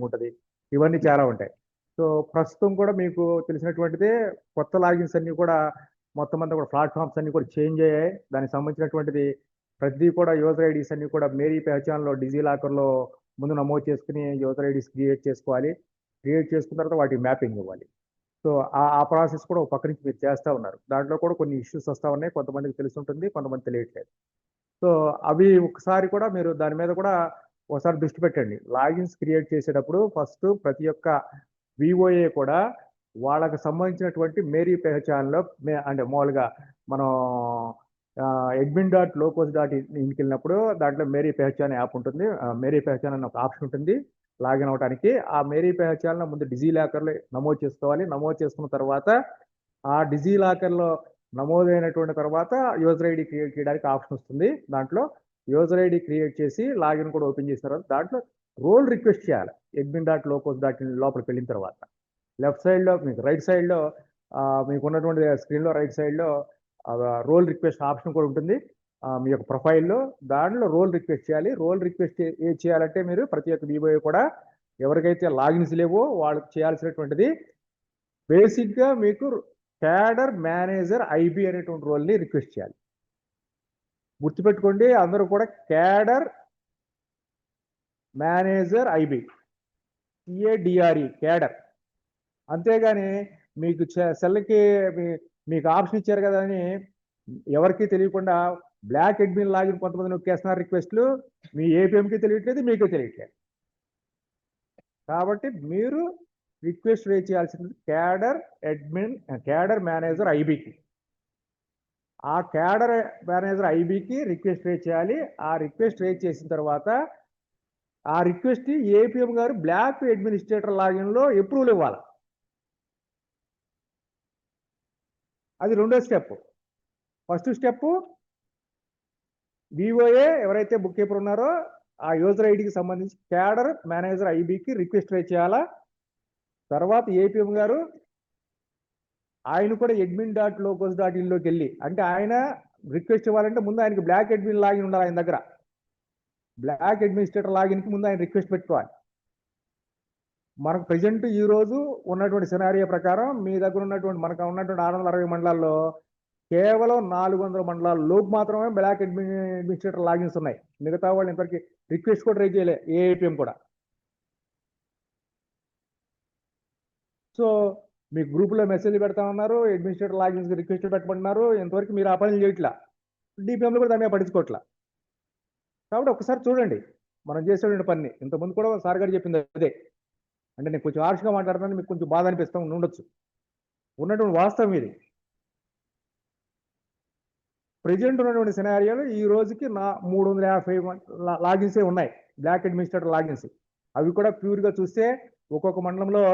ఉంటుంది, ఇవన్నీ చాలా ఉంటాయి. సో ప్రస్తుతం కూడా మీకు తెలిసినటువంటిదే, కొత్త లాగిన్స్ అన్ని కూడా మొత్తం అంతా కూడా ప్లాట్ఫామ్స్ అన్ని కూడా చేంజ్ అయ్యాయి. దానికి సంబంధించినటువంటిది ప్రతిదీ కూడా యూజర్ ఐడీస్ అన్ని కూడా మేరీ పెహచాన్లో డిజీ లాకర్లో ముందు నమోదు చేసుకుని యూజర్ ఐడీస్ క్రియేట్ చేసుకోవాలి. క్రియేట్ చేసుకున్న తర్వాత వాటికి మ్యాపింగ్ ఇవ్వాలి. సో ఆ ప్రాసెస్ కూడా ఒక పక్క నుంచి మీరు చేస్తూ ఉన్నారు. దాంట్లో కూడా కొన్ని ఇష్యూస్ వస్తూ ఉన్నాయి, కొంతమందికి తెలిసి ఉంటుంది, కొంతమంది తెలియట్లేదు. సో అవి ఒకసారి కూడా మీరు దాని మీద కూడా ఒకసారి దృష్టి పెట్టండి. లాగిన్స్ క్రియేట్ చేసేటప్పుడు ఫస్ట్ ప్రతి ఒక్క విఓఏ కూడా వాళ్ళకి సంబంధించినటువంటి మేరీ పెహచాన్లో అంటే మామూలుగా మనం admin.locals.inకి వెళ్ళినప్పుడు దాంట్లో మేరీ పెహచాన్ యాప్ ఉంటుంది. మేరీ పెహచాన్ అనే ఒక ఆప్షన్ ఉంటుంది లాగిన్ అవడానికి. ఆ మేరీ పెహచాన్లో ముందు డిజీ లాకర్లో నమోదు చేసుకోవాలి. నమోదు చేసుకున్న తర్వాత ఆ డిజీ లాకర్లో నమోదైనటువంటి తర్వాత యూజర్ ఐడి క్రియేట్ చేయడానికి ఆప్షన్ వస్తుంది. దాంట్లో యూజర్ ఐడి క్రియేట్ చేసి లాగిన్ కూడా ఓపెన్ చేసిన తర్వాత దాంట్లో రోల్ రిక్వెస్ట్ చేయాలి. admin.locals.in లోపలికి వెళ్ళిన తర్వాత లెఫ్ట్ సైడ్లో మీకు రైట్ సైడ్లో మీకు ఉన్నటువంటి స్క్రీన్లో రైట్ సైడ్లో రోల్ రిక్వెస్ట్ ఆప్షన్ కూడా ఉంటుంది. మీ యొక్క ప్రొఫైల్లో దాంట్లో రోల్ రిక్వెస్ట్ చేయాలి. రోల్ రిక్వెస్ట్ ఏం చేయాలంటే మీరు ప్రతి ఒక్క వివో కూడా ఎవరికైతే లాగిన్స్ లేవో వాళ్ళకి చేయాల్సినటువంటిది బేసిక్గా మీకు క్యాడర్ మేనేజర్ ఐబి అనేటువంటి రోల్ని రిక్వెస్ట్ చేయాలి. గుర్తుపెట్టుకోండి, అందరూ కూడా క్యాడర్ మేనేజర్ ఐబి, సిఏడిఆర్ఈ క్యాడర్. అంతేగాని మీకు సెల్కి మీకు ఆప్షన్ ఇచ్చారు కదా అని ఎవరికి తెలియకుండా బ్లాక్ అడ్మిన్ లాగిన్ కొంతమంది నొక్కేస్తున్నారు రిక్వెస్ట్లు, మీ ఏపీఎంకి తెలియట్లేదు, మీకు తెలియట్లేదు. కాబట్టి మీరు రిక్వెస్ట్ రేజ్ చేయాల్సింది క్యాడర్ మేనేజర్ ఐబికి. ఆ క్యాడర్ మేనేజర్ ఐబికి రిక్వెస్ట్ రేజ్ చేయాలి. ఆ రిక్వెస్ట్ రేజ్ చేసిన తర్వాత ఆ రిక్వెస్ట్ ఏపీఎం గారు బ్లాక్ అడ్మినిస్ట్రేటర్ లాగిన్లో అప్రూవల్ ఇవ్వాలి. అది రెండో స్టెప్. ఫస్ట్ స్టెప్ వివోఏ ఎవరైతే బుక్ కీపర్ ఉన్నారో ఆ యూజర్ ఐడికి సంబంధించి క్యాడర్ మేనేజర్ ఐబికి రిక్వెస్ట్ రేజ్ చేయాలా. తర్వాత ఏపీఎం గారు ఆయన కూడా admin.locals.inలోకి వెళ్ళి, అంటే ఆయన రిక్వెస్ట్ ఇవ్వాలంటే ముందు ఆయనకి బ్లాక్ అడ్మిన్ లాగిన్ ఉండాలి. ఆయన దగ్గర బ్లాక్ అడ్మినిస్ట్రేటర్ లాగిన్కి ముందు ఆయన రిక్వెస్ట్ పెట్టుకోవాలి. మనకు ప్రజెంట్ ఈ రోజు ఉన్నటువంటి సినారియో ప్రకారం మీ దగ్గర ఉన్నటువంటి మనకు ఉన్నటువంటి 660 మండలాల్లో కేవలం 400 మండలాల లోపు మాత్రమే బ్లాక్ అడ్మినిస్ట్రేటర్ లాగిన్స్ ఉన్నాయి. మిగతా వాళ్ళు ఇంతవరకు రిక్వెస్ట్ కూడా రేజ్ చేయలే ఏపీఎం కూడా. సో మీకు గ్రూపులో మెసేజ్ పెడతా ఉన్నారు, అడ్మినిస్ట్రేటర్ లాగిన్స్ రిక్వెస్ట్ పెట్టమంటున్నారు, ఇంతవరకు మీరు ఆ పనులు చేయట్లా, డిపిఎంలో కూడా దాని మీద పట్టించుకోవట్లా. కాబట్టి ఒకసారి చూడండి మనం చేసేటువంటి పని. ఇంతకుముందు కూడా సార్ గారు చెప్పింది అదే. అంటే నేను కొంచెం హార్ష్గా మాట్లాడుతున్నాను, మీకు కొంచెం బాధ అనిపిస్తూ ఉండొచ్చు, ఉన్నటువంటి వాస్తవం ఇది. ప్రజెంట్ ఉన్నటువంటి సినారియోలో ఈ రోజుకి 350 లాగిన్సే ఉన్నాయి, బ్లాక్ అడ్మినిస్ట్రేటర్ లాగిన్స్. అవి కూడా ప్యూర్గా చూస్తే ఒక్కొక్క మండలంలో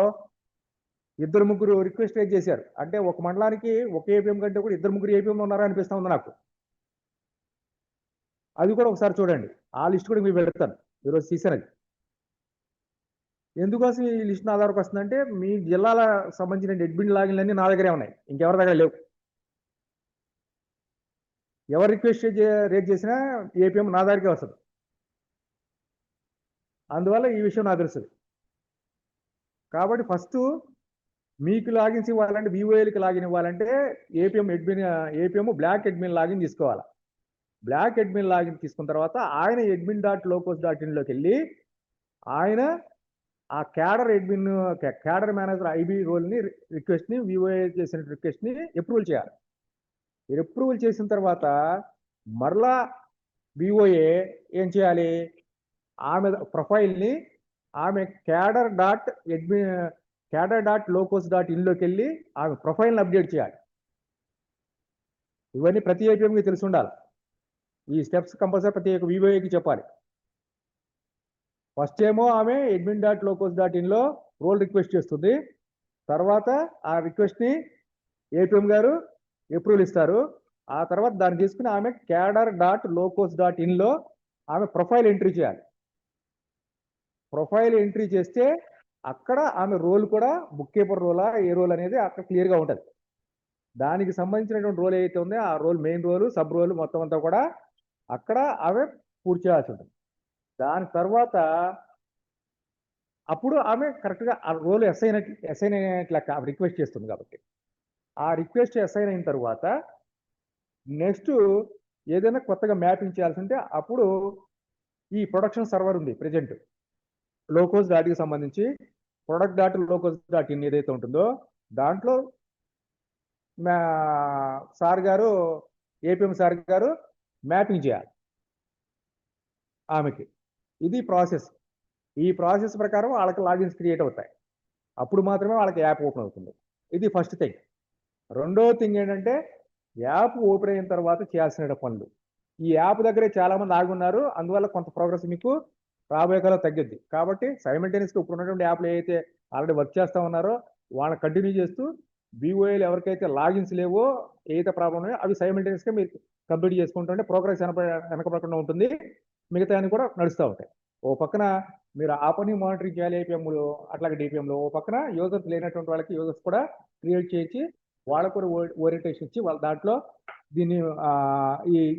2-3 రిక్వెస్ట్ రేజ్ చేశారు. అంటే ఒక మండలానికి ఒక ఏపీఎం కంటే కూడా 2-3 ఏపీఎం ఉన్నారా అనిపిస్తూ ఉంది నాకు. అది కూడా ఒకసారి చూడండి. ఆ లిస్ట్ కూడా మీకు పెడతాను, ఈరోజు తీసాను అది. ఎందుకోసం ఈ లిస్ట్ నా దగ్గరకు వస్తుందంటే మీ జిల్లాల సంబంధించిన అడ్మిన్ లాగిన్లు అన్నీ నా దగ్గరే ఉన్నాయి, ఇంకెవరి దగ్గర లేవు. ఎవరు రిక్వెస్ట్ రేజ్ చేసినా ఏపీఎం నా దగ్గరికే వస్తుంది. అందువల్ల ఈ విషయం నాకు తెలుస్తుంది. కాబట్టి ఫస్ట్ మీకు లాగిన్స్ ఇవ్వాలంటే విఓఏలకి లాగిన్ ఇవ్వాలంటే ఏపీఎం బ్లాక్ అడ్మిన్ లాగిన్ తీసుకోవాలి. బ్లాక్ అడ్మిన్ లాగిన్ తీసుకున్న తర్వాత ఆయన admin.locals.inలోకి వెళ్ళి ఆయన ఆ క్యాడర్ మేనేజర్ ఐబి రోల్ని రిక్వెస్ట్ని విఓఏ చేసిన రిక్వెస్ట్ని అప్రూవల్ చేయాలి. అప్రూవల్ చేసిన తర్వాత మరలా విఓఏ ఏం చేయాలి, ఆమె ప్రొఫైల్ని ఆమె క్యాడర్.locals.inలోకి వెళ్ళి ఆమె ప్రొఫైల్ని అప్డేట్ చేయాలి. ఇవన్నీ ప్రతి ఏపీఎంకి తెలిసి ఉండాలి. ఈ స్టెప్స్ కంపల్సరీ ప్రతి ఒక్క వివోఏకి చెప్పాలి. ఫస్ట్ ఏమో ఆమె admin.locals.inలో రోల్ రిక్వెస్ట్ చేస్తుంది. తర్వాత ఆ రిక్వెస్ట్ని ఏపీఎం గారు అప్రూవల్ ఇస్తారు. ఆ తర్వాత దాన్ని తీసుకుని ఆమె క్యాడర్.locals.inలో ఆమె ప్రొఫైల్ ఎంట్రీ చేయాలి. ప్రొఫైల్ ఎంట్రీ చేస్తే అక్కడ ఆమె రోల్ కూడా బుక్ కీపర్ రోలా ఏ రోల్ అనేది అక్కడ క్లియర్గా ఉంటుంది. దానికి సంబంధించినటువంటి రోల్ ఏదైతే ఉందో ఆ రోల్, మెయిన్ రోలు, సబ్ రోలు మొత్తం అంతా కూడా అక్కడ ఆమె పూర్తి చేయాల్సి ఉంటుంది. దాని తర్వాత అప్పుడు ఆమె కరెక్ట్గా ఆ రోల్ అసైన్ అయినట్లు లెక్క రిక్వెస్ట్ చేస్తుంది కాబట్టి ఆ రిక్వెస్ట్ అసైన్ అయిన తర్వాత నెక్స్ట్ ఏదైనా కొత్తగా మ్యాపింగ్ చేయాల్సి ఉంటే అప్పుడు ఈ ప్రొడక్షన్ సర్వర్ ఉంది ప్రెజెంట్ లోకోస్ డాట్కి సంబంధించి ప్రొడక్ట్ డాట్ లోకోస్ డాట్ ఇన్ ఏదైతే ఉంటుందో దాంట్లో సార్ గారు ఏపీఎం సార్ గారు మ్యాపింగ్ చేయాలి ఆమెకి. ఇది ప్రాసెస్. ఈ ప్రాసెస్ ప్రకారం వాళ్ళకి లాగిన్స్ క్రియేట్ అవుతాయి. అప్పుడు మాత్రమే వాళ్ళకి యాప్ ఓపెన్ అవుతుంది. ఇది ఫస్ట్ థింగ్. రెండో థింగ్ ఏంటంటే యాప్ ఓపెన్ అయిన తర్వాత చేయాల్సిన పనులు. ఈ యాప్ దగ్గరే చాలా మంది ఆగున్నారు. అందువల్ల కొంత ప్రోగ్రెస్ మీకు రాబోయే కాలం తగ్గిద్ది. కాబట్టి సైమల్టేనియస్గా ఇప్పుడు ఉన్నటువంటి యాప్లు ఏవైతే ఆల్రెడీ వర్క్ చేస్తా ఉన్నారో వాళ్ళని కంటిన్యూ చేస్తూ బీఓఏలు ఎవరికైతే లాగిన్స్ లేవో ఏదైతే ప్రాబ్లం ఉన్నాయో అవి సైమల్టేనియస్గా మీరు కంప్లీట్ చేసుకుంటుంటే ప్రోగ్రెస్ వెనకబడకుండా ఉంటుంది. మిగతా అన్ని కూడా నడుస్తూ ఉంటాయి. ఓ పక్కన మీరు ఆ పని మానిటరింగ్ చేయాలి ఏపీఎంలో అట్లాగే డిపిఎంలో. ఓ పక్కన యూజర్స్ లేనటువంటి వాళ్ళకి యూజర్స్ కూడా క్రియేట్ చేయించి వాళ్ళకు కూడా ఓరియంటేషన్ ఇచ్చి వాళ్ళ దాంట్లో దీన్ని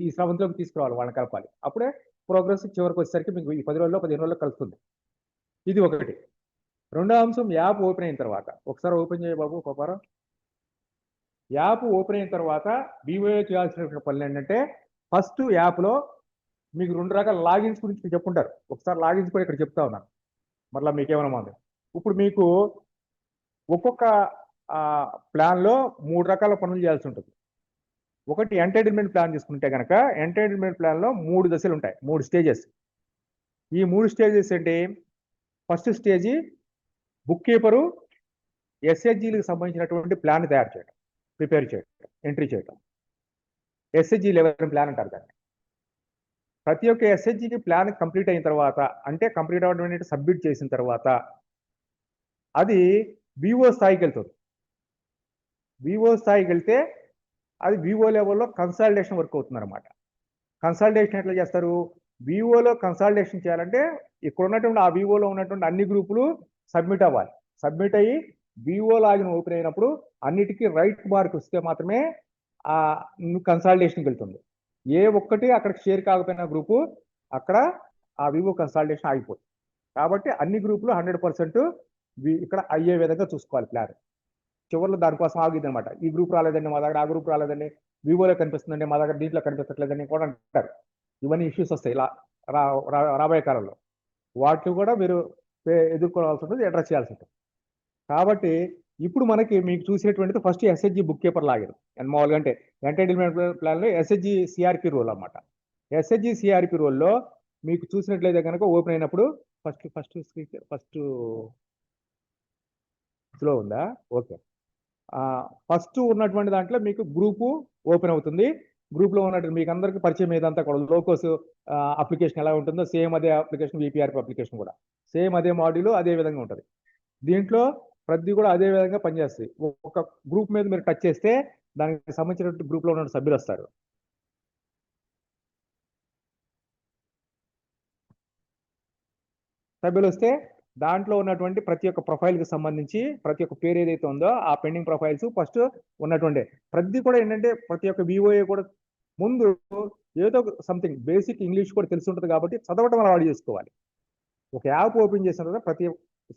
ఈ స్రవంతిలోకి తీసుకురావాలి, వాళ్ళని కలపాలి. అప్పుడే ప్రోగ్రెస్ చివరికి వచ్చేసరికి మీకు ఈ 10 రోజుల్లో 15 రోజుల్లో కలుస్తుంది. ఇది ఒకటి. రెండో అంశం యాప్ ఓపెన్ అయిన తర్వాత ఒకసారి ఓపెన్ చేయ బాబు పాపారా. యాప్ ఓపెన్ అయిన తర్వాత బీఓఏ చేయాల్సిన పనులు ఏంటంటే ఫస్ట్ యాప్లో మీకు 2 రకాల లాగిన్స్ గురించి చెప్పుకుంటారు. ఒకసారి లాగిన్స్ కూడా ఇక్కడ చెప్తా ఉన్నాను, మరలా మీకేమైనా ఉంది. ఇప్పుడు మీకు ఒక్కొక్క ప్లాన్లో 3 రకాల పనులు చేయాల్సి ఉంటుంది. ఒకటి ఎంటర్టైన్మెంట్ ప్లాన్ తీసుకుంటే కనుక ఎంటర్టైన్మెంట్ ప్లాన్లో 3 దశలు ఉంటాయి, 3 స్టేజెస్. ఈ 3 స్టేజెస్ ఏంటి? ఫస్ట్ స్టేజీ బుక్ కీపరు ఎస్హెచ్జీలకు సంబంధించినటువంటి ప్లాన్ తయారు చేయడం, ప్రిపేర్ చేయడం, ఎంట్రీ చేయడం. ఎస్హెచ్జీ లెవెల్ ప్లాన్ అంటారు దాన్ని. ప్రతి ఒక్క ఎస్హెచ్జికి ప్లాన్ కంప్లీట్ అయిన తర్వాత అంటే కంప్లీట్ అవ్వడం సబ్మిట్ చేసిన తర్వాత అది వివో స్థాయికి వెళ్తుంది. వివో స్థాయికి వెళ్తే అది వివో లెవెల్లో కన్సాలిడేషన్ వర్క్ అవుతుంది అనమాట. కన్సాలిడేషన్ ఎట్లా చేస్తారు? వివోలో కన్సాలిడేషన్ చేయాలంటే ఇక్కడ ఉన్నటువంటి ఆ వివోలో ఉన్నటువంటి అన్ని గ్రూపులు సబ్మిట్ అవ్వాలి. సబ్మిట్ అయ్యి వివో లాగిన్ ఓపెన్ అయినప్పుడు అన్నిటికీ రైట్ మార్క్ వస్తే మాత్రమే ఆ కన్సాలిడేషన్కి వెళ్తుంది. ఏ ఒక్కటి అక్కడ షేర్ కాకపోయిన గ్రూపు అక్కడ ఆ వివో కన్సాలిడేషన్ ఆగిపోతుంది. కాబట్టి అన్ని గ్రూపులు 100% ఇక్కడ అయ్యే విధంగా చూసుకోవాలి ప్లాన్. చివరిలో దానికోసం ఆగిద్ది అనమాట. ఈ గ్రూప్ రాలేదండి మా దగ్గర, ఆ గ్రూప్ రాలేదండి, వివోలో కనిపిస్తుందండి మా దగ్గర, దీంట్లో కనిపించట్లేదని కూడా అంటారు. ఇవన్నీ ఇష్యూస్ వస్తాయి ఇలా రాబోయే కాలంలో. వాటిని కూడా మీరు ఎదుర్కోవాల్సి ఉంటుంది, అడ్రస్ చేయాల్సి ఉంటుంది. కాబట్టి ఇప్పుడు మీకు చూసినటువంటిది first SHG bookkeeper login. మామూలుగా అంటే ఎంటర్టైన్మెంట్ ప్లాన్లో ఎస్హెచ్జి సిఆర్పి రోల్ అనమాట. ఎస్హెచ్జి సిఆర్పి రోల్లో మీకు చూసినట్లయితే కనుక ఓపెన్ అయినప్పుడు ఫస్ట్ స్లో ఉందా? ఓకే. ఫస్ట్ ఉన్నటువంటి దాంట్లో మీకు గ్రూపు ఓపెన్ అవుతుంది. గ్రూప్లో ఉన్నటువంటి మీకు అందరికీ పరిచయం ఏదంతా కూడా లోకోస్ అప్లికేషన్ ఎలా ఉంటుందో సేమ్ అదే అప్లికేషన్, విపిఆర్పి అప్లికేషన్ కూడా సేమ్ అదే మాడ్యూల్ అదే విధంగా ఉంటుంది. దీంట్లో ప్రతి కూడా అదే విధంగా పనిచేస్తాయి. ఒక గ్రూప్ మీద మీరు టచ్ చేస్తే దానికి సంబంధించినటువంటి గ్రూప్లో ఉన్న సభ్యులు వస్తారు. సభ్యులు వస్తే దాంట్లో ఉన్నటువంటి ప్రతి ఒక్క ప్రొఫైల్కి సంబంధించి ప్రతి ఒక్క పేరు ఏదైతే ఉందో ఆ పెండింగ్ ప్రొఫైల్స్ ఫస్ట్ ఉన్నటువంటి ప్రతి కూడా ఏంటంటే ప్రతి ఒక్క వివోఏ కూడా ముందు ఏదో సంథింగ్ బేసిక్ ఇంగ్లీష్ కూడా తెలిసి ఉంటుంది కాబట్టి చదవటం అలవాటు చేసుకోవాలి. ఒక యాప్ ఓపెన్ చేసిన తర్వాత ప్రతి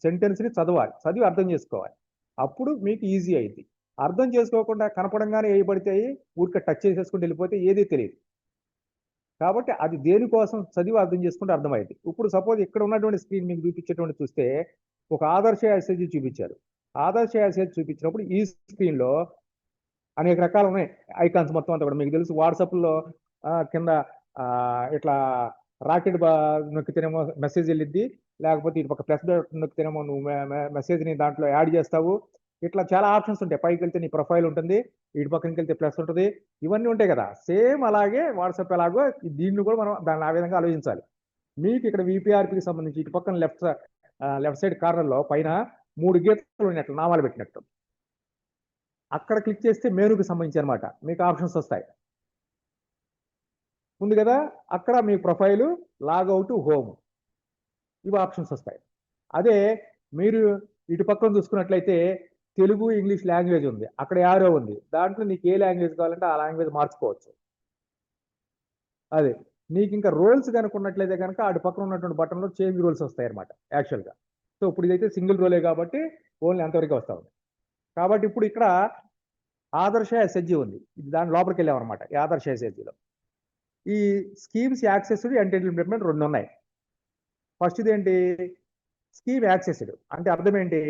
సెంటెన్స్ని చదవాలి, చదివి అర్థం చేసుకోవాలి. అప్పుడు మీకు ఈజీ అయింది. అర్థం చేసుకోకుండా కనపడంగానే ఏ పడితే ఊరికే టచ్ చేసేసుకుంటూ వెళ్ళిపోతే ఏదీ తెలియదు. కాబట్టి అది దేనికోసం చదివి అర్థం చేసుకుంటే అర్థమైంది. ఇప్పుడు సపోజ్ ఇక్కడ ఉన్నటువంటి స్క్రీన్ మీకు చూపించేటువంటి చూస్తే ఒక ఆదర్శ ఎస్హెచ్జి చూపించారు. ఆదర్శ ఎస్హెచ్జి చూపించినప్పుడు ఈ స్క్రీన్లో అనేక రకాలు ఉన్నాయి ఐకాన్స్ మొత్తం అంతా కూడా. మీకు తెలుసు వాట్సాప్లో కింద ఇట్లా రాకెట్ నొక్కితేనేమో మెసేజ్ వెళ్ళిద్ది, లేకపోతే ఇటు పక్క ప్లస్ నొక్కితేనేమో నువ్వు మెసేజ్ని దాంట్లో యాడ్ చేస్తావు. ఇట్లా చాలా ఆప్షన్స్ ఉంటాయి. పైకి వెళ్తే నీ ప్రొఫైల్ ఉంటుంది, ఇటు పక్కనకి వెళ్తే ప్లస్ ఉంటుంది, ఇవన్నీ ఉంటాయి కదా. సేమ్ అలాగే వాట్సాప్ ఎలాగో దీన్ని కూడా మనం దాన్ని ఆ విధంగా ఆలోచించాలి. మీకు ఇక్కడ విపిఆర్పికి సంబంధించి ఇటు పక్కన లెఫ్ట్ సైడ్ కార్నర్లో పైన 3 గీతలు ఉన్నట్లు నామాలు పెట్టినట్టు అక్కడ క్లిక్ చేస్తే మెనూకి సంబంధించి అనమాట మీకు ఆప్షన్స్ వస్తాయి. ఉంది కదా, అక్కడ మీ ప్రొఫైలు, లాగౌట్, హోమ్ ఇవి ఆప్షన్స్ వస్తాయి. అదే మీరు ఇటు పక్కన చూసుకున్నట్లయితే తెలుగు, ఇంగ్లీష్ లాంగ్వేజ్ ఉంది, అక్కడ యారో ఉంది, దాంట్లో నీకు ఏ లాంగ్వేజ్ కావాలంటే ఆ లాంగ్వేజ్ మార్చుకోవచ్చు. అదే నీకు ఇంకా రోల్స్ కనుకున్నట్లయితే కనుక అటు పక్కన ఉన్నటువంటి బటన్లో చేంజ్ రోల్స్ వస్తాయి అనమాట యాక్చువల్గా. సో సో ఇప్పుడు ఇదైతే సింగిల్ రోలే కాబట్టి ఓన్లీ అంతవరకు వస్తా ఉంది. కాబట్టి ఇప్పుడు ఇక్కడ ఆదర్శ ఎస్హెచ్జి ఉంది, దాని లోపలికి వెళ్ళామన్నమాట. ఈ ఆదర్శ ఎస్హెచ్జిలో ఈ స్కీమ్స్ యాక్సెస్డ్ ఎంటైటిల్ ఇంప్లిమెంట్ రెండు ఉన్నాయి. ఫస్ట్ది ఏంటి, స్కీమ్ యాక్సెస్డ్ అంటే అర్థం ఏంటి,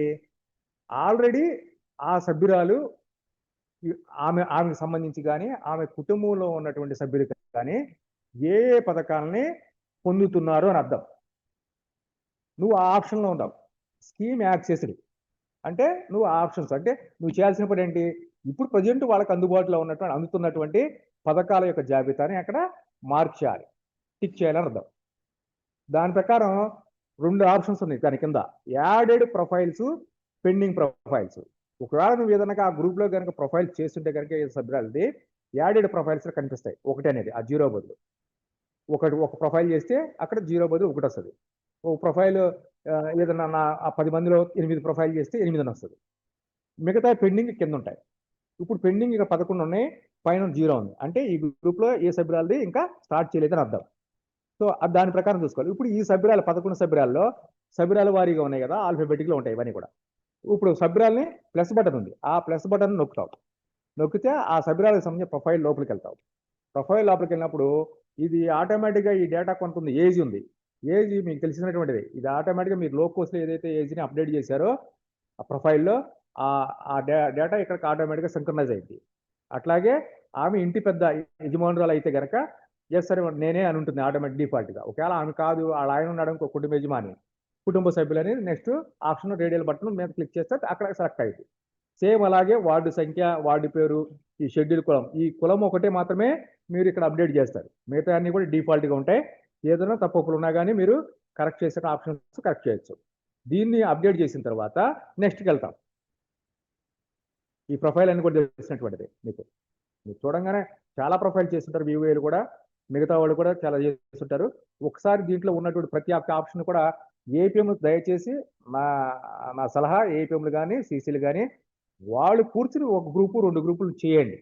ఆల్రెడీ ఆ సభ్యురాలు ఆమెకు సంబంధించి కానీ ఆమె కుటుంబంలో ఉన్నటువంటి సభ్యులు కానీ ఏ ఏ పథకాలని పొందుతున్నారు అని అర్థం. నువ్వు ఆ ఆప్షన్లో ఉన్నావు. స్కీమ్ యాక్సెస్డ్ అంటే నువ్వు ఆప్షన్స్ అంటే నువ్వు చేయాల్సిన పని ఏంటి, ఇప్పుడు ప్రజెంట్ వాళ్ళకి అందుబాటులో ఉన్నటువంటి అందుతున్నటువంటి పథకాల యొక్క జాబితాని అక్కడ మార్క్ చేయాలి, టిక్ చేయాలని అర్థం. దాని ప్రకారం రెండు ఆప్షన్స్ ఉన్నాయి దాని కింద, యాడెడ్ ప్రొఫైల్స్, పెండింగ్ ప్రొఫైల్స్. ఒకవేళ నువ్వు ఏదైనా ఆ గ్రూప్లో కనుక ప్రొఫైల్ చేస్తుంటే కనుక సభ్యులది యాడెడ్ ప్రొఫైల్స్ కనిపిస్తాయి, ఒకటి అనేది ఆ జీరో బదులు ఒక ప్రొఫైల్ చేస్తే అక్కడ జీరో బదులు ఒకటి వస్తుంది. ఒక ప్రొఫైల్ ఏదన్నా ఆ 10 మందిలో 8 ప్రొఫైల్ చేస్తే 8 అని వస్తుంది. మిగతా పెండింగ్ కింద ఉంటాయి. ఇప్పుడు పెండింగ్ ఇక 11 ఉన్నాయి, పైన జీరో ఉంది, అంటే ఈ గ్రూప్లో ఏ సభ్యురాలది ఇంకా స్టార్ట్ చేయలేదని అర్థం. సో దాని ప్రకారం చూసుకోవాలి. ఇప్పుడు ఈ సభ్యురాలు 11 సభ్యురాల్లో సభ్యురాల వారీగా ఉన్నాయి కదా, ఆల్ఫాబెటిక్లో ఉంటాయి ఇవన్నీ కూడా. ఇప్పుడు సభ్యురాల్ని ప్లస్ బటన్ ఉంది, ఆ ప్లస్ బటన్ నొక్కుతావు. నొక్కితే ఆ సభ్యురాలకు సంబంధించిన ప్రొఫైల్ లోపలికి వెళ్తావు. ప్రొఫైల్ లోపలికి వెళ్ళినప్పుడు ఇది ఆటోమేటిక్గా ఈ డేటా కొంత ఉంది, ఏజ్ ఉంది. ఏజ్ మీకు తెలిసినటువంటిది, ఇది ఆటోమేటిక్గా మీరు లోకోస్లో ఏదైతే ఏజ్ని అప్డేట్ చేశారో ఆ ప్రొఫైల్లో ఆ డేటా ఇక్కడికి ఆటోమేటిక్గా సింక్రనైజ్ అయింది. అట్లాగే ఆమె ఇంటి పెద్ద యజమానురాలు అయితే కనుక ఎస్ సరే నేనే అని ఉంటుంది ఆటోమేటిక్ డిఫాల్ట్గా. ఒకవేళ ఆమె కాదు, వాళ్ళ ఆయన ఉన్నాడు ఇంకో కుటుంబ యజమాని, కుటుంబ సభ్యులని నెక్స్ట్ ఆప్షన్ రేడియల్ బటన్ మీద క్లిక్ చేస్తే అక్కడ సెలెక్ట్ అయింది. సేమ్ అలాగే వార్డు సంఖ్య, వార్డు పేరు, ఈ షెడ్యూల్ కులం, ఈ కులం ఒకటే మాత్రమే మీరు ఇక్కడ అప్డేట్ చేస్తారు, మిగతా అన్ని కూడా డిఫాల్ట్గా ఉంటాయి. ఏదైనా తప్పులు ఉన్నా కానీ మీరు కరెక్ట్ చేసిన ఆప్షన్స్ కరెక్ట్ చేయొచ్చు. దీన్ని అప్డేట్ చేసిన తర్వాత నెక్స్ట్కి వెళ్తాం. ఈ ప్రొఫైల్ అని కూడా తెలిసినటువంటిది మీకు, మీరు చూడంగానే చాలా ప్రొఫైల్ చేస్తుంటారు వివోఏలు కూడా, మిగతా వాళ్ళు కూడా చాలా చేస్తుంటారు. ఒకసారి దీంట్లో ఉన్నటువంటి ప్రతి ఒక్క ఆప్షన్ కూడా ఏపీఎంలు దయచేసి నా సలహా, ఏపీఎంలు కానీ సీసీలు కానీ వాళ్ళు కూర్చుని ఒక గ్రూపు 2 గ్రూపులు చేయండి.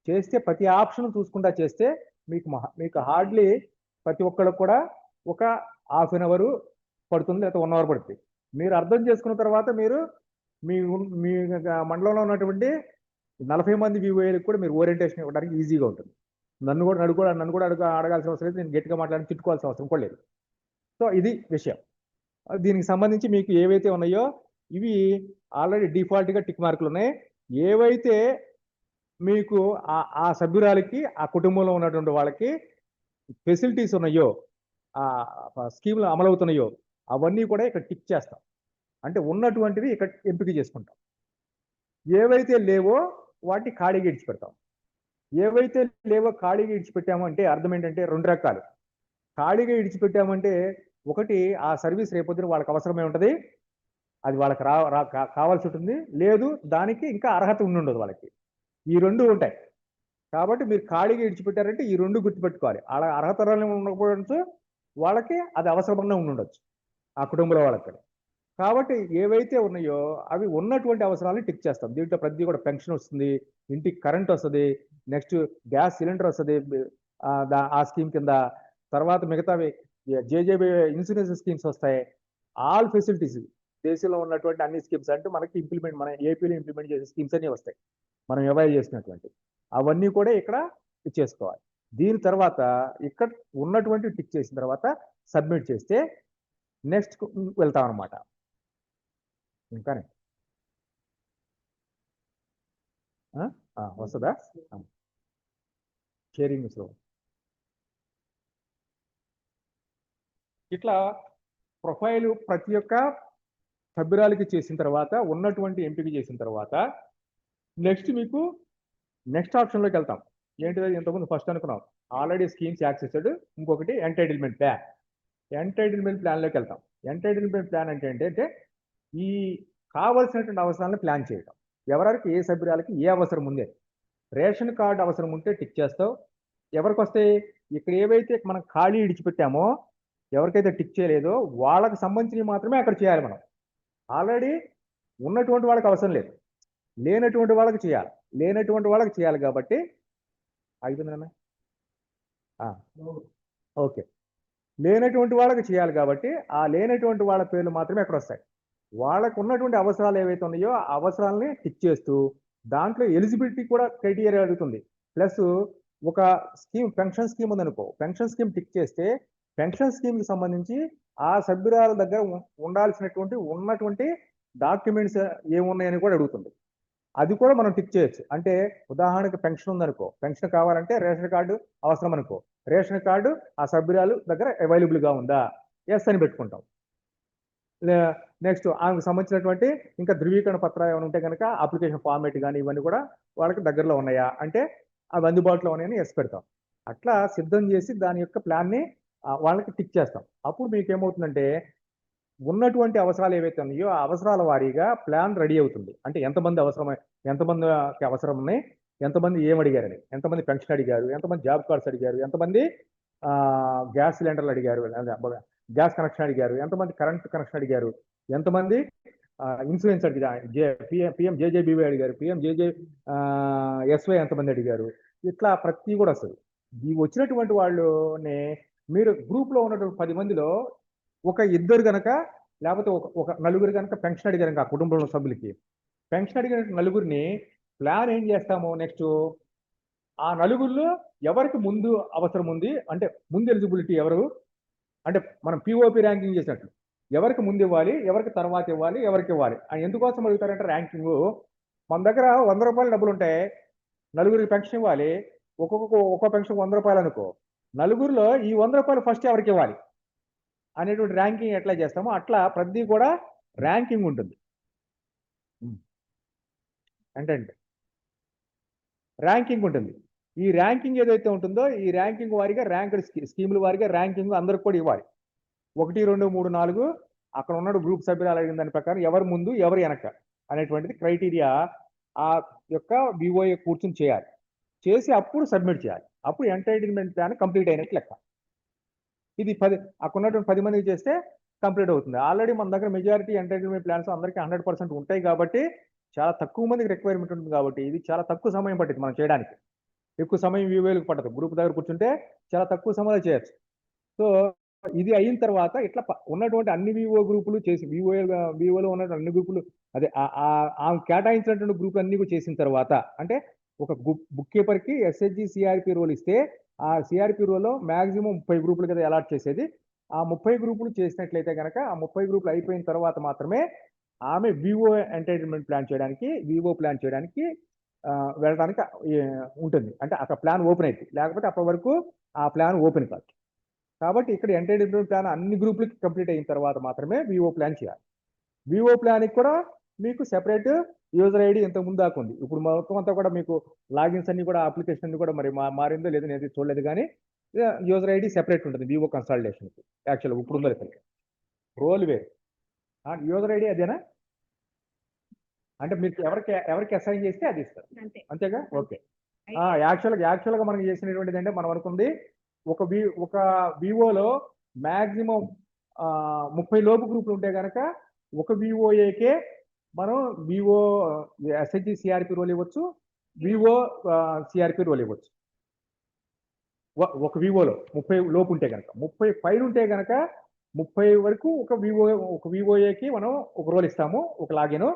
చేస్తే ప్రతి ఆప్షన్ చూసుకుంటా చేస్తే మీకు హార్డ్లీ ప్రతి ఒక్కళ్ళకు కూడా ఒక ½ అన్ అవర్ పడుతుంది, లేకపోతే 1 అవర్ పడుతుంది. మీరు అర్థం చేసుకున్న తర్వాత మీరు మీ మండలంలో ఉన్నటువంటి 40 మంది వివోఏలకు కూడా మీరు ఓరియంటేషన్ ఇవ్వడానికి ఈజీగా ఉంటుంది. నన్ను కూడా అడగాల్సిన అవసరం లేదు, నేను గట్టిగా మాట్లాడి తిట్టుకోవాల్సిన అవసరం కూడా లేదు. సో ఇది విషయం. దీనికి సంబంధించి మీకు ఏవైతే ఉన్నాయో ఇవి ఆల్రెడీ డిఫాల్ట్గా టిక్ మార్కులు ఉన్నాయి. ఏవైతే మీకు ఆ సభ్యురాలకి ఆ కుటుంబంలో ఉన్నటువంటి వాళ్ళకి ఫెసిలిటీస్ ఉన్నాయో, ఆ స్కీమ్లు అమలవుతున్నాయో అవన్నీ కూడా ఇక్కడ టిక్ చేస్తాం. అంటే ఉన్నటువంటివి ఇక్కడ ఎంపిక చేసుకుంటాం. ఏవైతే లేవో వాటిని ఖాళీగా ఇడిచిపెడతాం. ఏవైతే లేవో ఖాళీగా ఇడిచిపెట్టామో అంటే అర్థం ఏంటంటే 2 రకాలు. ఖాళీగా ఇడిచిపెట్టామంటే ఒకటి ఆ సర్వీస్ రేపొద్దున వాళ్ళకి అవసరమై ఉంటుంది, అది వాళ్ళకి కావాల్సి ఉంటుంది, లేదు దానికి ఇంకా అర్హత ఉండదు వాళ్ళకి. ఈ 2 ఉంటాయి. కాబట్టి మీరు ఖాళీగా ఇడిచిపెట్టారంటే ఈ 2 గుర్తుపెట్టుకోవాలి. అలా అర్హత ఉండకపోవచ్చు, వాళ్ళకి అది అవసరంగా ఉండొచ్చు ఆ కుటుంబంలో వాళ్ళకి. కాబట్టి ఏవైతే ఉన్నాయో అవి ఉన్నటువంటి అవసరాలను టిక్ చేస్తాం. దీంట్లో ప్రతి కూడా పెన్షన్ వస్తుంది, ఇంటికి కరెంట్ వస్తుంది, నెక్స్ట్ గ్యాస్ సిలిండర్ వస్తుంది ఆ స్కీమ్ కింద. తర్వాత మిగతావి జేజేబీ ఇన్సూరెన్స్ స్కీమ్స్ వస్తాయి. ఆల్ ఫెసిలిటీస్ దేశంలో ఉన్నటువంటి అన్ని స్కీమ్స్ అంటే మనకి మన ఏపీలో ఇంప్లిమెంట్ చేసే స్కీమ్స్ అన్ని వస్తాయి, మనం అవైల్ చేసినటువంటి అవన్నీ కూడా ఇక్కడ ఇచ్చేసుకోవాలి. దీని తర్వాత ఇక్కడ ఉన్నటువంటి టిక్ చేసిన తర్వాత సబ్మిట్ చేస్తే నెక్స్ట్ వెళ్తాం అనమాట. ఇంకానే వస్తుందా షేరింగ్ స్లో. ఇట్లా ప్రొఫైల్ ప్రతి ఒక్క సభ్యురాలకి చేసిన తర్వాత ఉన్నటువంటి ఎంపిక చేసిన తర్వాత నెక్స్ట్ మీకు నెక్స్ట్ ఆప్షన్లోకి వెళ్తాం. ఏంటిది, ఇంతకుముందు ఫస్ట్ అనుకున్నాం ఆల్రెడీ స్కీమ్స్ యాక్సెస్డ్, ఇంకొకటి ఎంటైటిల్మెంట్ ప్లాన్. ఎంటైటిల్మెంట్ ప్లాన్లోకి వెళ్తాం. ఎంటైటిల్మెంట్ ప్లాన్ అంటే ఏంటంటే ఈ కావలసినటువంటి అవసరాలను ప్లాన్ చేయడం. ఎవరికి ఏ సభ్యురాలకి ఏ అవసరం ఉంది, రేషన్ కార్డు అవసరం ఉంటే టిక్ చేస్తావు. ఎవరికి వస్తాయి, ఇక్కడ ఏవైతే మనం ఖాళీ ఇడిచిపెట్టామో ఎవరికైతే టిక్ చేయలేదో వాళ్ళకి సంబంధించినవి మాత్రమే అక్కడ చేయాలి. మనం ఆల్రెడీ ఉన్నటువంటి వాళ్ళకి అవసరం లేదు, లేనటువంటి వాళ్ళకి చేయాలి. లేనటువంటి వాళ్ళకి చేయాలి కాబట్టి అయిపోయిందన్నా. ఓకే, లేనటువంటి వాళ్ళకి చేయాలి కాబట్టి ఆ లేనటువంటి వాళ్ళ పేర్లు మాత్రమే అక్కడ వస్తాయి. వాళ్ళకు ఉన్నటువంటి అవసరాలు ఏవైతే ఉన్నాయో ఆ అవసరాలని టిక్ చేస్తూ దాంట్లో ఎలిజిబిలిటీ కూడా క్రైటీరియా అడుగుతుంది. ప్లస్ ఒక స్కీమ్ పెన్షన్ స్కీమ్ ఉందనుకో, పెన్షన్ స్కీమ్ టిక్ చేస్తే పెన్షన్ స్కీమ్ కి సంబంధించి ఆ సభ్యురాల దగ్గర ఉన్నటువంటి డాక్యుమెంట్స్ ఏమున్నాయని కూడా అడుగుతుంది. అది కూడా మనం టిక్ చేయొచ్చు. అంటే ఉదాహరణకి పెన్షన్ ఉందనుకో, పెన్షన్ కావాలంటే రేషన్ కార్డు అవసరం అనుకో, రేషన్ కార్డు ఆ సభ్యురాలు దగ్గర అవైలబుల్ గా ఉందా, ఎస్ అని పెట్టుకుంటాం. నెక్స్ట్ ఆమెకు సంబంధించినటువంటి ఇంకా ధృవీకరణ పత్రాలు ఏమైనా ఉంటే కనుక అప్లికేషన్ ఫార్మేట్ కానీ ఇవన్నీ కూడా వాళ్ళకి దగ్గరలో ఉన్నాయా అంటే అవి అందుబాటులో ఉన్నాయని ఎస్ పెడతాం. అట్లా సిద్ధం చేసి దాని యొక్క ప్లాన్ని వాళ్ళకి టిక్ చేస్తాం. అప్పుడు మీకు ఏమవుతుందంటే ఉన్నటువంటి అవసరాలు ఏవైతే ఉన్నాయో ఆ అవసరాల వారీగా ప్లాన్ రెడీ అవుతుంది. అంటే ఎంతమందికి అవసరం ఉన్నాయి, ఎంతమంది ఏం అడిగారని, ఎంతమంది పెన్షన్ అడిగారు, ఎంతమంది జాబ్ కార్డ్స్ అడిగారు, ఎంతమంది గ్యాస్ సిలిండర్లు అడిగారు, గ్యాస్ కనెక్షన్ అడిగారు, ఎంతమంది కరెంట్ కనెక్షన్ అడిగారు, ఎంతమంది ఇన్సూరెన్స్ అడిగారు, పిఎం జేజేబీవై అడిగారు, పిఎం ఎస్వై ఎంతమంది అడిగారు, ఇట్లా ప్రతి కూడా వస్తుంది. ఈ వచ్చినటువంటి వాళ్ళని మీరు గ్రూప్ లో ఉన్నటువంటి 10 మందిలో ఒక ఇద్దరు గనక లేకపోతే ఒక నలుగురు గనక పెన్షన్ అడిగారు ఆ కుటుంబంలో సభ్యులకి, పెన్షన్ అడిగిన నలుగురిని ప్లాన్ ఏం చేస్తాము నెక్స్ట్ ఆ నలుగురిలో ఎవరికి ముందు అవసరం ఉంది అంటే ముందు ఎలిజిబిలిటీ ఎవరు అంటే మనం పిఓపి ర్యాంకింగ్ చేసినట్లు ఎవరికి ముందు ఇవ్వాలి, ఎవరికి తర్వాత ఇవ్వాలి, ఎవరికి ఇవ్వాలి అని ఎందుకోసం అడుగుతారంటే ర్యాంకింగ్ మన దగ్గర 100 రూపాయలు డబ్బులు ఉంటాయి, నలుగురికి పెన్షన్ ఇవ్వాలి, ఒక్కొక్క పెన్షన్ 100 రూపాయలు అనుకో, నలుగురిలో ఈ 100 రూపాయలు ఫస్ట్ ఎవరికి ఇవ్వాలి అనేటువంటి ర్యాంకింగ్ ఎట్లా చేస్తామో అట్లా ప్రతి కూడా ర్యాంకింగ్ ఉంటుంది. అంటే ర్యాంకింగ్ ఉంటుంది. ఈ ర్యాంకింగ్ ఏదైతే ఉంటుందో ఈ ర్యాంకింగ్ వారిగా ర్యాంక్డ్ స్కీముల వారిగా ర్యాంకింగ్ అందరికి కూడా ఇవ్వాలి. 1, 2, 3, 4 అక్కడ ఉన్న గ్రూప్ సభ్యులు అడిగిన దాని ప్రకారం ఎవరు ముందు ఎవరు వెనక అనేటువంటిది క్రైటీరియా ఆ యొక్క విఓఏ కూర్చొని చేయాలి. చేసి అప్పుడు సబ్మిట్ చేయాలి. అప్పుడు ఎంటైటిల్మెంట్ ప్లాన్ కంప్లీట్ అయినట్టు లెక్క. ఇది అక్కడ ఉన్నటువంటి 10 మందికి చేస్తే కంప్లీట్ అవుతుంది. ఆల్రెడీ మన దగ్గర మెజారిటీ ఎంటైటిల్మెంట్ ప్లాన్స్ అందరికీ 100% ఉంటాయి కాబట్టి చాలా తక్కువ మందికి రిక్వైర్మెంట్ ఉంటుంది కాబట్టి ఇది చాలా తక్కువ సమయం పట్టింది మనం చేయడానికి. ఎక్కువ సమయం వివోలకు పట్టదు. గ్రూప్ దగ్గర కూర్చుంటే చాలా తక్కువ సమయంలో చేయొచ్చు. సో ఇది అయిన తర్వాత ఇట్లా ఉన్నటువంటి అన్ని వివో గ్రూపులు చేసి వివోలో ఉన్న అన్ని గ్రూపులు అదే కేటాయించినటువంటి గ్రూపులు అన్ని కూడా చేసిన తర్వాత అంటే ఒక బుక్ కీపర్ కి ఎస్హెచ్జి సిఆర్పి రోల్ ఇస్తే ఆ సిఆర్పి రోల్లో మాక్సిమం 30 గ్రూపులు కదా అలాట్ చేసేది. ఆ 30 గ్రూపులు చేసినట్లయితే కనుక ఆ 30 గ్రూపులు అయిపోయిన తర్వాత మాత్రమే ఆమె వివో ఎంటైటిల్మెంట్ ప్లాన్ చేయడానికి వివో ప్లాన్ చేయడానికి వెళ్ళడానికి ఉంటుంది. అంటే అక్కడ ప్లాన్ ఓపెన్ అయింది, లేకపోతే అప్పటి వరకు ఆ ప్లాన్ ఓపెన్ కాదు. కాబట్టి ఇక్కడ ఎంటైటిల్మెంట్ ప్లాన్ అన్ని గ్రూపులకి కంప్లీట్ అయిన తర్వాత మాత్రమే వివో ప్లాన్ చేయాలి. వివో ప్లాన్కి కూడా మీకు సెపరేట్ యూజర్ ఐడి ఇంతకు ముందు దాకా ఉంది. ఇప్పుడు మొత్తం అంతా కూడా మీకు లాగిన్స్ అన్ని కూడా అప్లికేషన్ అన్ని కూడా మరి మారిందో లేదో నేను చూడలేదు కానీ యూజర్ ఐడి సెపరేట్ ఉంటుంది వివో కన్సల్టేషన్కి. యాక్చువల్గా ఇప్పుడు ఉందో లేదు, రోల్ వేరు. యూజర్ ఐడి అదేనా అంటే మీరు ఎవరికి అసైన్ చేస్తే అది ఇస్తారు అంతేగా? ఓకే. యాక్చువల్గా మనం చేసినటువంటిది అంటే మనం అనుకుంది ఒక వివోలో మాక్సిమం 30 లోపు గ్రూపులు ఉంటే కనుక ఒక వివోఏకే మనం వివో ఎస్హెచ్జి సిఆర్పి రోల్ ఇవ్వచ్చు, వివో సిఆర్పి రోల్ ఇవ్వచ్చు. ఒక వివోలో 30 లోపు ఉంటే కనుక, 30 పైన ఉంటే కనుక 30 వరకు ఒక వివోఏకి మనం ఒక రోల్ ఇస్తాము, ఒక లాగిన్.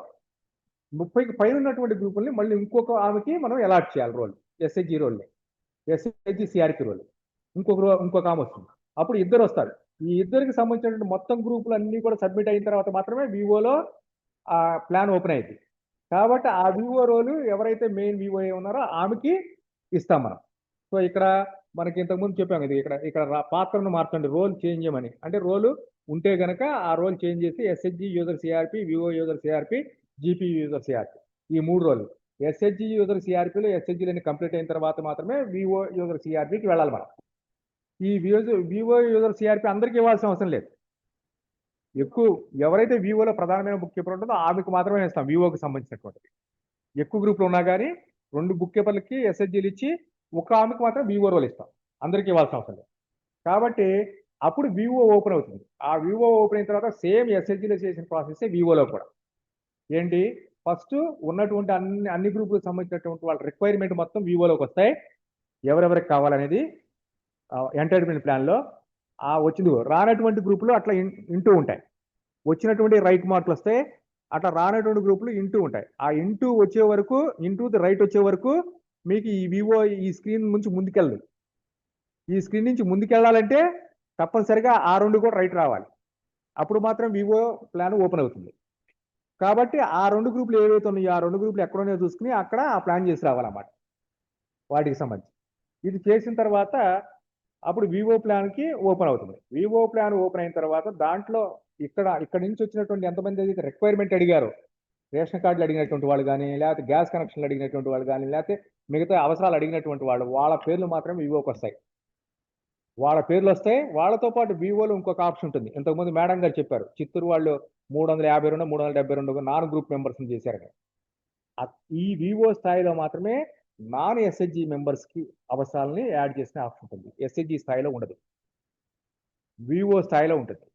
30కి పైన ఉన్నటువంటి గ్రూపుల్ని మళ్ళీ ఇంకొక ఆమెకి మనం అలాట్ చేయాలి role, SHG role, SHG CRP role ఇంకొక ఆమె వస్తుంది. అప్పుడు ఇద్దరు వస్తారు. ఈ ఇద్దరికి సంబంధించినటువంటి మొత్తం గ్రూపులు అన్ని కూడా సబ్మిట్ అయిన తర్వాత మాత్రమే వివోలో ఆ ప్లాన్ ఓపెన్ అయింది. కాబట్టి ఆ వివో రోలు ఎవరైతే మెయిన్ వివోఏ ఉన్నారో ఆమెకి ఇస్తాం మనం. సో ఇక్కడ మనకి ఇంతకుముందు చెప్పాము ఇది ఇక్కడ పాత్రను మార్చండి, రోల్ చేంజ్ చేయమని. అంటే రోలు ఉంటే గనక ఆ రోల్ చేంజ్ చేసి SHG user CRP, Vivo user CRP, GP user CRP ఈ 3 రోలు. ఎస్హెచ్జి యూజర్ సిఆర్పిలో ఎస్హెచ్జిలని కంప్లీట్ అయిన తర్వాత మాత్రమే వివో యూజర్ సిఆర్పికి వెళ్ళాలి మనం. ఈ వివో యూజర్ సిఆర్పి అందరికీ ఇవ్వాల్సిన అవసరం లేదు. ఎక్కువ ఎవరైతే వివోలో ప్రధానమైన బుక్ కీపర్ ఉంటుందో ఆమెకు మాత్రమే ఇస్తాం వివోకి సంబంధించినటువంటిది. ఎక్కువ గ్రూపులు ఉన్నా కానీ 2 బుక్ కీపర్లకి ఎస్హెచ్జీలు ఇచ్చి ఒక ఆమెకు మాత్రం వివో రోల్ ఇస్తాం, అందరికీ ఇవ్వాల్సిన అవసరం లేదు. కాబట్టి అప్పుడు వివో ఓపెన్ అవుతుంది. ఆ వివో ఓపెన్ అయిన తర్వాత సేమ్ ఎస్హెచ్జీలో చేసిన ప్రాసెస్ వివోలో కూడా ఏంటి ఫస్ట్ ఉన్నటువంటి అన్ని గ్రూపులకు సంబంధించినటువంటి వాళ్ళ రిక్వైర్మెంట్ మొత్తం వివోలోకి వస్తాయి. ఎవరెవరికి కావాలనేది ఎంటైటిల్మెంట్ ప్లాన్లో వచ్చింది రానటువంటి గ్రూపులు అట్లా ఇంటూ ఉంటాయి. వచ్చినటువంటి రైట్ మార్కులు వస్తే అట్లా రానటువంటి గ్రూపులు ఇంటూ ఉంటాయి. ఆ ఇంటూ వచ్చే వరకు, ఇంటూ ది రైట్ వచ్చే వరకు మీకు ఈ వివో ఈ స్క్రీన్ నుంచి ముందుకెళ్ళదు. ఈ స్క్రీన్ నుంచి ముందుకెళ్ళాలంటే తప్పనిసరిగా ఆ 2 కూడా రైట్ రావాలి. అప్పుడు మాత్రం వివో ప్లాన్ ఓపెన్ అవుతుంది. కాబట్టి ఆ 2 గ్రూపులు ఏవైతే ఉన్నాయో ఆ 2 గ్రూపులు ఎక్కడున్నాయో చూసుకుని అక్కడ ఆ ప్లాన్ చేసి రావాలన్నమాట వాటికి సంబంధించి. ఇది చేసిన తర్వాత అప్పుడు వివో ప్లాన్కి ఓపెన్ అవుతుంది. వివో ప్లాన్ ఓపెన్ అయిన తర్వాత దాంట్లో ఇక్కడ నుంచి వచ్చినటువంటి ఎంతమంది అయితే రిక్వైర్మెంట్ అడిగారో, రేషన్ కార్డులు అడిగినటువంటి వాళ్ళు కానీ, లేకపోతే గ్యాస్ కనెక్షన్లు అడిగినటువంటి వాళ్ళు కానీ, లేకపోతే మిగతా అవసరాలు అడిగినటువంటి వాళ్ళు, వాళ్ళ పేర్లు మాత్రం వివోకి వస్తాయి. వాళ్ళ పేర్లు వస్తాయి. వాళ్ళతో పాటు వివోలో ఇంకొక ఆప్షన్ ఉంటుంది. ఇంతకుముందు మేడం గారు చెప్పారు, చిత్తూరు వాళ్ళు 352 372 నాన్ గ్రూప్ మెంబర్స్ చేశారు. ఈ వివో స్థాయిలో మాత్రమే నాన్ ఎస్హెచ్జి మెంబర్స్ కి అవసరాలని యాడ్ చేసిన ఆప్షన్ ఉంటుంది. ఎస్హెచ్జి స్థాయిలో ఉండదు, వివో స్థాయిలో ఉంటుంది.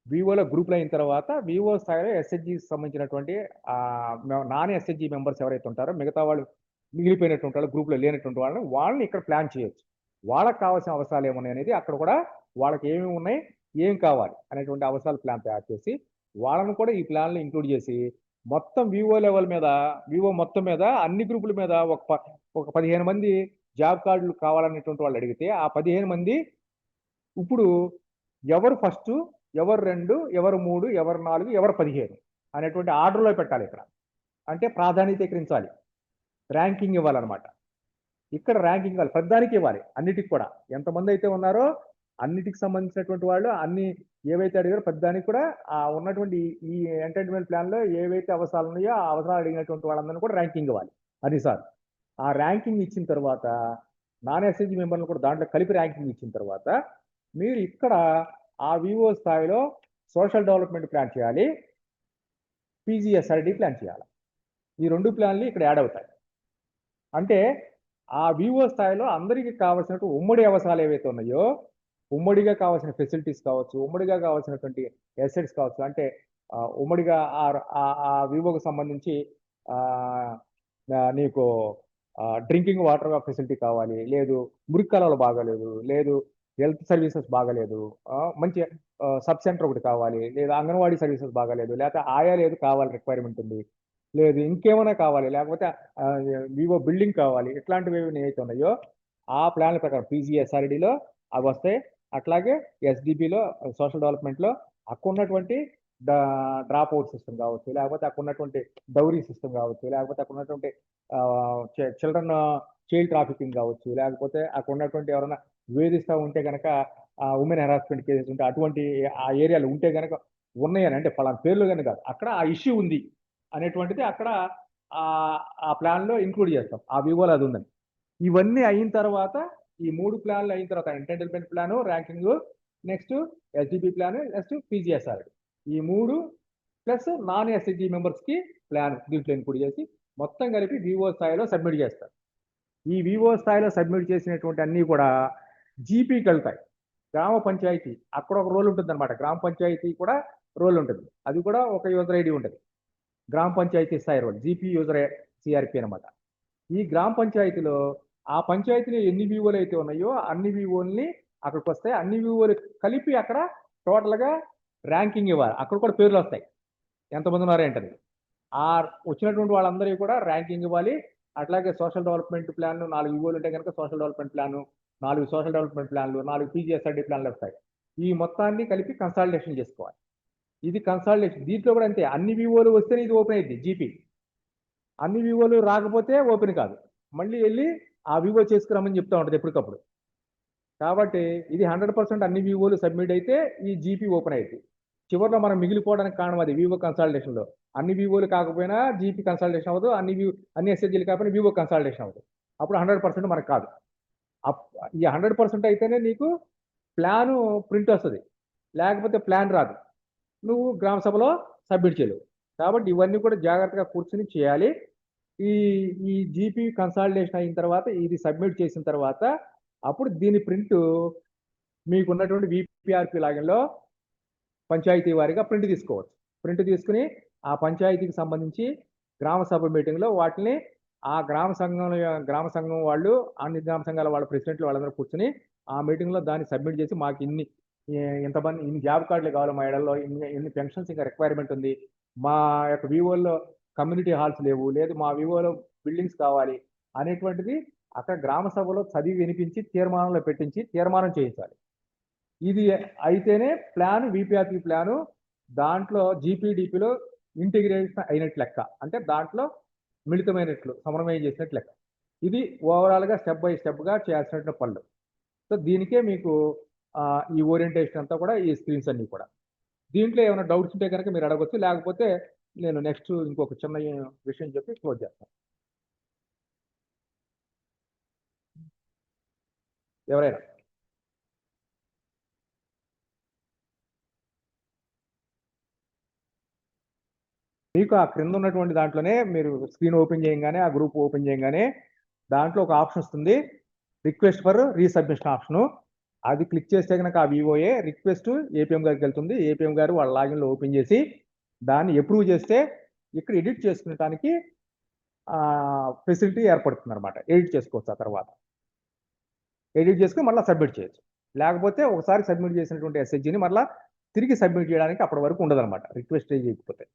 వివోలో గ్రూప్లు అయిన తర్వాత వివో స్థాయిలో ఎస్హెచ్జి సంబంధించినటువంటి నాన్ ఎస్హెచ్జి మెంబర్స్ ఎవరైతే ఉంటారో, మిగతా వాళ్ళు మిగిలిపోయినటువంటి వాళ్ళు, గ్రూప్లో లేనటువంటి వాళ్ళని ఇక్కడ ప్లాన్ చేయొచ్చు. వాళ్ళకి కావాల్సిన అవసరాలు ఏమున్నాయి అనేది అక్కడ కూడా వాళ్ళకి ఏమేమి ఉన్నాయి, ఏం కావాలి అనేటువంటి అవసరాలు ప్లాన్ తయారు చేసి వాళ్ళని కూడా ఈ ప్లాన్లో ఇంక్లూడ్ చేసి మొత్తం వివో లెవెల్ మీద, వివో మొత్తం మీద అన్ని గ్రూపుల మీద ఒక 15 మంది జాబ్ కార్డులు కావాలనేటువంటి వాళ్ళు అడిగితే ఆ 15 మంది ఇప్పుడు ఎవరు ఫస్ట్, ఎవరు 2, ఎవరు 3, ఎవరు 4, ఎవరు 15 అనేటువంటి ఆర్డర్లో పెట్టాలి. ఇక్కడ అంటే ప్రాధాన్యతీకరించాలి, ర్యాంకింగ్ ఇవ్వాలన్నమాట. ఇక్కడ ర్యాంకింగ్ ఇవ్వాలి, ప్రతిదానికి ఇవ్వాలి, అన్నిటికి కూడా ఎంతమంది అయితే ఉన్నారో అన్నిటికి సంబంధించినటువంటి వాళ్ళు అన్ని ఏవైతే అడిగారో ప్రతిదానికి కూడా ఉన్నటువంటి ఈ ఎంటర్టైన్మెంట్ ప్లాన్లో ఏవైతే అవసరాలు ఉన్నాయో ఆ అవసరాలు అడిగినటువంటి వాళ్ళందరినీ కూడా ర్యాంకింగ్ ఇవ్వాలి. అది సార్ ఆ ర్యాంకింగ్ ఇచ్చిన తర్వాత నాన్ ఎస్హెచ్జి మెంబర్లు కూడా దాంట్లో కలిపి ర్యాంకింగ్ ఇచ్చిన తర్వాత మీరు ఇక్కడ ఆ వివో స్థాయిలో సోషల్ డెవలప్మెంట్ ప్లాన్ చేయాలి, పీజీఎస్ఆర్డి ప్లాన్ చేయాలి. ఈ 2 ప్లాన్లు ఇక్కడ యాడ్ అవుతాయి. అంటే ఆ వివో స్థాయిలో అందరికీ కావాల్సినటువంటి ఉమ్మడి అవసరాలు ఏవైతే ఉన్నాయో, ఉమ్మడిగా కావాల్సిన ఫెసిలిటీస్ కావచ్చు, ఉమ్మడిగా కావాల్సినటువంటి ఎసెట్స్ కావచ్చు, అంటే ఉమ్మడిగా ఆ వివోకి సంబంధించి నీకు డ్రింకింగ్ వాటర్ ఫెసిలిటీ కావాలి, లేదు మురికి కాలువలు బాగాలేదు, లేదు హెల్త్ సర్వీసెస్ బాగాలేదు, మంచి సబ్ సెంటర్ ఒకటి కావాలి, లేదా అంగన్వాడీ సర్వీసెస్ బాగాలేదు, లేకపోతే ఆయా లేదు కావాలి రిక్వైర్మెంట్ ఉంది, లేదు ఇంకేమైనా కావాలి, లేకపోతే వివో బిల్డింగ్ కావాలి, ఇట్లాంటివి ఏవైతే ఉన్నాయో ఆ ప్లాన్ల ప్రకారం పీజీఎస్ఆర్డీలో అవి వస్తాయి. అట్లాగే ఎస్డిబిలో సోషల్ డెవలప్మెంట్లో అక్కడ ఉన్నటువంటి డ్రాప్ అవుట్ సిస్టమ్ కావచ్చు, లేకపోతే అక్కడ ఉన్నటువంటి డౌరీ సిస్టమ్ కావచ్చు, లేకపోతే అక్కడ ఉన్నటువంటి చైల్డ్ ట్రాఫికింగ్ కావచ్చు, లేకపోతే అక్కడ ఉన్నటువంటి ఎవరైనా వేధిస్తూ ఉంటే కనుక ఉమెన్ హెరాస్మెంట్ కేసెస్ ఉంటే అటువంటి ఆ ఏరియాలు ఉంటే కనుక ఉన్నాయని, అంటే పలానా పేర్లు కానీ కాదు, అక్కడ ఆ ఇష్యూ ఉంది అనేటువంటిది అక్కడ ఆ ప్లాన్లో ఇంక్లూడ్ చేస్తాం. ఆ వివోలో అది ఉందని. ఇవన్నీ అయిన తర్వాత ఈ 3 ప్లాన్లు అయిన తర్వాత entertainment plan, ranking, next SDB plan, next PGSR, ఈ 3 ప్లస్ నాన్ ఎస్హెచ్జి మెంబర్స్కి ప్లాన్ దీంట్లో ఇంక్లూడ్ చేసి మొత్తం కలిపి వివో స్థాయిలో సబ్మిట్ చేస్తారు. ఈ వివో స్థాయిలో సబ్మిట్ చేసినటువంటి అన్నీ కూడా జీపీకి వెళ్తాయి. గ్రామ పంచాయతీ అక్కడ ఒక రోల్ ఉంటుంది అనమాట. గ్రామ పంచాయతీ కూడా రోల్ ఉంటుంది, అది కూడా ఒక యూజర్ ఐడి ఉంటుంది. గ్రామ పంచాయతీ స్థాయి రోల్ జీపీ యూజర్ సిఆర్పి అనమాట. ఈ గ్రామ పంచాయతీలో ఆ పంచాయతీలో ఎన్ని వివోలు అయితే ఉన్నాయో అన్ని వివోల్ని అక్కడికి వస్తాయి. అన్ని వివోలు కలిపి అక్కడ టోటల్గా ర్యాంకింగ్ ఇవ్వాలి. అక్కడ కూడా పేర్లు వస్తాయి, ఎంతమంది ఉన్నారు ఏంటది. ఆ వచ్చినటువంటి వాళ్ళందరికీ కూడా ర్యాంకింగ్ ఇవ్వాలి. అట్లాగే సోషల్ డెవలప్మెంట్ ప్లాన్ 4 వివోలు ఉంటే కనుక social development plan, 4 social development ప్లాన్లు, 4 పీజీఎస్ఆర్డి ప్లాన్లు వస్తాయి. ఈ మొత్తాన్ని కలిపి కన్సాలిడేషన్ చేసుకోవాలి. ఇది కన్సాలిడేషన్. దీంట్లో కూడా అంతే, అన్ని వివోలు వస్తేనే ఇది ఓపెన్ అయింది జీపీ. అన్ని వివోలు రాకపోతే ఓపెన్ కాదు, మళ్ళీ వెళ్ళి ఆ వివో చేసుకురామని చెప్తా ఉంటుంది ఎప్పటికప్పుడు. కాబట్టి ఇది 100% అన్ని వివోలు సబ్మిట్ అయితే ఈ జీపీ ఓపెన్ అవుతుంది. చివరిలో మనం మిగిలిపోవడానికి కారణం అది వివో కన్సాలిడేషన్లో. అన్ని వివోలు కాకపోయినా జీపీ కన్సాలిడేషన్ అవ్వదు, అన్ని ఎస్హెచ్జీలు కాకపోయినా వివో కన్సాలిడేషన్ అవ్వదు. అప్పుడు 100% మనకు కాదు. ఈ 100% అయితేనే నీకు ప్లాను ప్రింట్ వస్తుంది, లేకపోతే ప్లాన్ రాదు, నువ్వు గ్రామ సభలో సబ్మిట్ చేయలేవు. కాబట్టి ఇవన్నీ కూడా జాగ్రత్తగా కూర్చుని చేయాలి. ఈ జీపీ కన్సాలిడేషన్ అయిన తర్వాత ఇది సబ్మిట్ చేసిన తర్వాత అప్పుడు దీని ప్రింట్ మీకు ఉన్నటువంటి విపిఆర్పి లాగిన్లో పంచాయతీ వారిగా ప్రింట్ తీసుకోవచ్చు. ప్రింట్ తీసుకుని ఆ పంచాయతీకి సంబంధించి గ్రామ సభ మీటింగ్లో వాటిని ఆ గ్రామ సంఘం వాళ్ళు, అన్ని గ్రామ సంఘాల వాళ్ళ ప్రెసిడెంట్లు వాళ్ళందరూ కూర్చుని ఆ మీటింగ్లో దాన్ని సబ్మిట్ చేసి మాకు ఇంతమంది ఇన్ని జాబ్ కార్డులు కావాలి మా ఏడల్లో, ఇన్ని పెన్షన్స్ ఇంకా రిక్వైర్మెంట్ ఉంది, మా యొక్క వివోలో కమ్యూనిటీ హాల్స్ లేవు, లేదు మా వివోలో బిల్డింగ్స్ కావాలి అనేటువంటిది అక్కడ గ్రామ సభలో చదివి వినిపించి తీర్మానంలో పెట్టించి తీర్మానం చేయించాలి. ఇది అయితేనే ప్లాన్ విపిఆర్పి ప్లాను దాంట్లో జీపీడీపీలో ఇంటిగ్రేషన్ అయినట్లు లెక్క, అంటే దాంట్లో మిళితమైనట్లు సమన్వయం చేసినట్లు లెక్క. ఇది ఓవరాల్గా స్టెప్ బై స్టెప్గా చేయాల్సిన పనులు. సో దీనికే మీకు ఈ ఓరియంటేషన్ అంతా కూడా, ఈ స్క్రీన్స్ అన్ని కూడా. దీంట్లో ఏమైనా డౌట్స్ ఉంటే కనుక మీరు అడగవచ్చు, లేకపోతే నేను నెక్స్ట్ ఇంకొక చిన్న విషయం చెప్పి క్లోజ్ చేస్తాను. ఎవరైనా మీకు ఆ క్రింద ఉన్నటువంటి దాంట్లోనే మీరు స్క్రీన్ ఓపెన్ చేయగానే, ఆ గ్రూప్ ఓపెన్ చేయగానే దాంట్లో ఒక ఆప్షన్ వస్తుంది, రిక్వెస్ట్ ఫర్ రీసబ్మిషన్ ఆప్షను. అది క్లిక్ చేస్తే కనుక ఆ వివోఏ రిక్వెస్ట్ ఏపీఎం గారికి వెళ్తుంది. ఏపీఎం గారు వాళ్ళ లాగిన్లో ఓపెన్ చేసి దాన్ని అప్రూవ్ చేస్తే ఇక్కడ ఎడిట్ చేసుకునేటానికి ఫెసిలిటీ ఏర్పడుతుంది అనమాట. ఎడిట్ చేసుకోవచ్చు, ఆ తర్వాత ఎడిట్ చేసుకుని మళ్ళీ సబ్మిట్ చేయొచ్చు. లేకపోతే ఒకసారి సబ్మిట్ చేసినటువంటి ఎస్హెచ్జిని మళ్ళీ తిరిగి సబ్మిట్ చేయడానికి అప్పటి వరకు ఉండదన్నమాట, రిక్వెస్ట్ చేయకపోతే.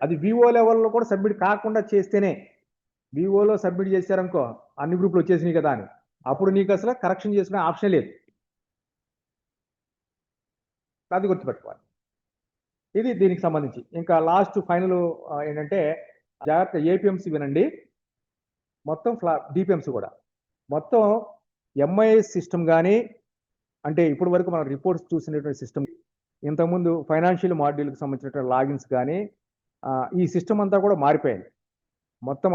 అది వివో లెవెల్లో కూడా సబ్మిట్ కాకుండా చేస్తేనే. వివోలో సబ్మిట్ చేశారనుకో, అన్ని గ్రూపులు వచ్చేసినాయి కదా అని, అప్పుడు నీకు అసలు కరెక్షన్ చేసుకునే ఆప్షన్ లేదు. అది గుర్తుపెట్టుకోవాలి. ఇది దీనికి సంబంధించి. ఇంకా లాస్ట్ ఫైనల్ ఏంటంటే, జాగ్రత్త ఏపీఎంసీ వినండి, మొత్తం డిపిఎంసీ కూడా మొత్తం ఎంఐఎస్ సిస్టమ్ కానీ, అంటే ఇప్పటి వరకు మనం రిపోర్ట్స్ చూసినటువంటి సిస్టమ్, ఇంతకుముందు ఫైనాన్షియల్ మాడ్యూల్కి సంబంధించినటువంటి లాగిన్స్ కానీ, ఈ సిస్టమ్ అంతా కూడా మారిపోయింది మొత్తం.